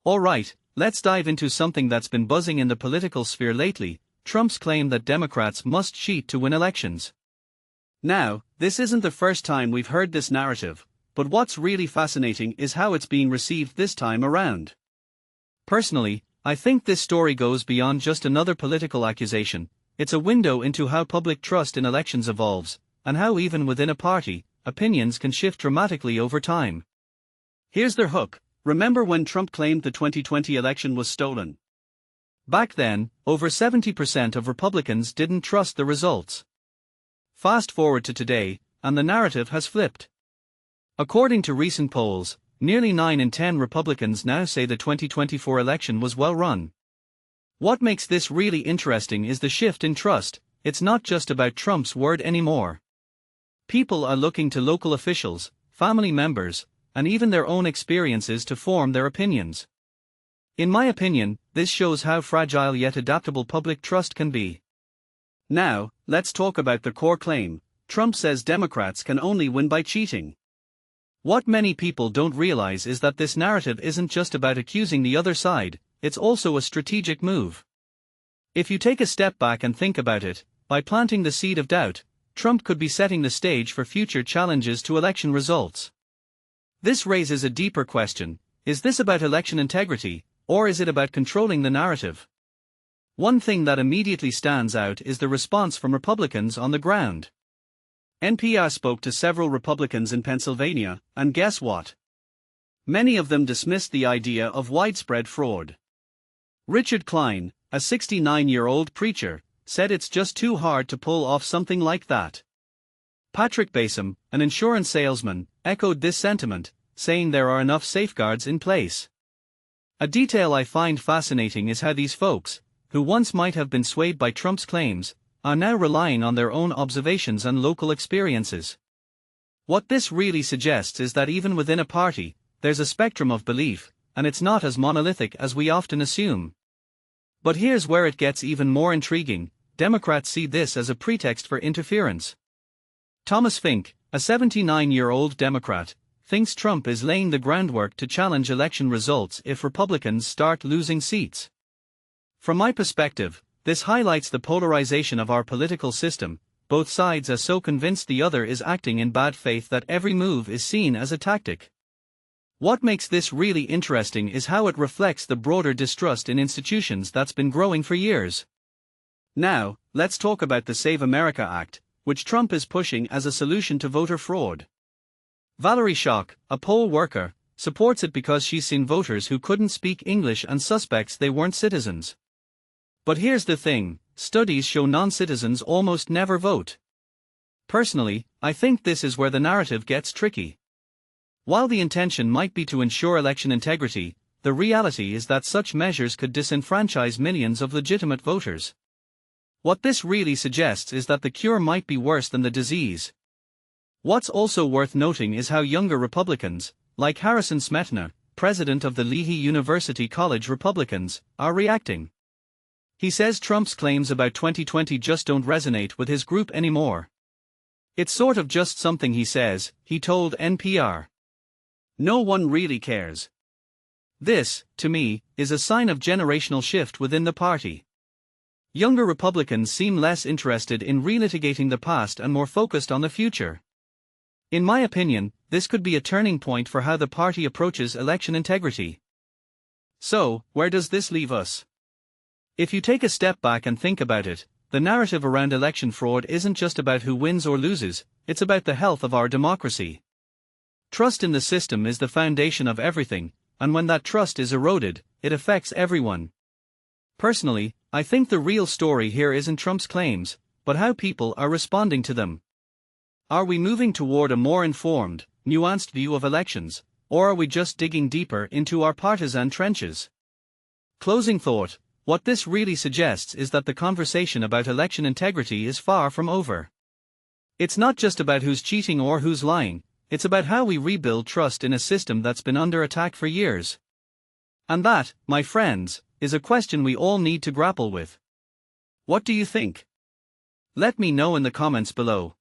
Alright, let's dive into something that's been buzzing in the political sphere lately: Trump's claim that Democrats must cheat to win elections. Now, this isn't the first time we've heard this narrative, but what's really fascinating is how it's being received this time around. Personally, I think this story goes beyond just another political accusation. It's a window into how public trust in elections evolves, and how even within a party, opinions can shift dramatically over time. Here's their hook. Remember when Trump claimed the 2020 election was stolen? Back then, over 70% of Republicans didn't trust the results. Fast forward to today, and the narrative has flipped. According to recent polls, nearly 9 in 10 Republicans now say the 2024 election was well run. What makes this really interesting is the shift in trust. It's not just about Trump's word anymore. People are looking to local officials, family members, and even their own experiences to form their opinions. In my opinion, this shows how fragile yet adaptable public trust can be. Now, let's talk about the core claim. Trump says Democrats can only win by cheating. What many people don't realize is that this narrative isn't just about accusing the other side, it's also a strategic move. If you take a step back and think about it, by planting the seed of doubt, Trump could be setting the stage for future challenges to election results. This raises a deeper question: is this about election integrity, or is it about controlling the narrative? One thing that immediately stands out is the response from Republicans on the ground. NPR spoke to several Republicans in Pennsylvania, and guess what? Many of them dismissed the idea of widespread fraud. Richard Klein, a 69-year-old preacher, said it's just too hard to pull off something like that. Patrick Basom, an insurance salesman, echoed this sentiment, saying there are enough safeguards in place. A detail I find fascinating is how these folks, who once might have been swayed by Trump's claims, are now relying on their own observations and local experiences. What this really suggests is that even within a party, there's a spectrum of belief, and it's not as monolithic as we often assume. But here's where it gets even more intriguing: Democrats see this as a pretext for interference. Thomas Fink, a 79-year-old Democrat, thinks Trump is laying the groundwork to challenge election results if Republicans start losing seats. From my perspective, this highlights the polarization of our political system. Both sides are so convinced the other is acting in bad faith that every move is seen as a tactic. What makes this really interesting is how it reflects the broader distrust in institutions that's been growing for years. Now, let's talk about the Save America Act, which Trump is pushing as a solution to voter fraud. Valerie Schock, a poll worker, supports it because she's seen voters who couldn't speak English and suspects they weren't citizens. But here's the thing: studies show non-citizens almost never vote. Personally, I think this is where the narrative gets tricky. While the intention might be to ensure election integrity, the reality is that such measures could disenfranchise millions of legitimate voters. What this really suggests is that the cure might be worse than the disease. What's also worth noting is how younger Republicans, like Harrison Smetana, president of the Lehigh University College Republicans, are reacting. He says Trump's claims about 2020 just don't resonate with his group anymore. It's sort of just something he says, he told NPR. No one really cares. This, to me, is a sign of generational shift within the party. Younger Republicans seem less interested in relitigating the past and more focused on the future. In my opinion, this could be a turning point for how the party approaches election integrity. So, where does this leave us? If you take a step back and think about it, the narrative around election fraud isn't just about who wins or loses, it's about the health of our democracy. Trust in the system is the foundation of everything, and when that trust is eroded, it affects everyone. Personally, I think the real story here isn't Trump's claims, but how people are responding to them. Are we moving toward a more informed, nuanced view of elections, or are we just digging deeper into our partisan trenches? Closing thought: what this really suggests is that the conversation about election integrity is far from over. It's not just about who's cheating or who's lying, it's about how we rebuild trust in a system that's been under attack for years. And that, my friends, is a question we all need to grapple with. What do you think? Let me know in the comments below.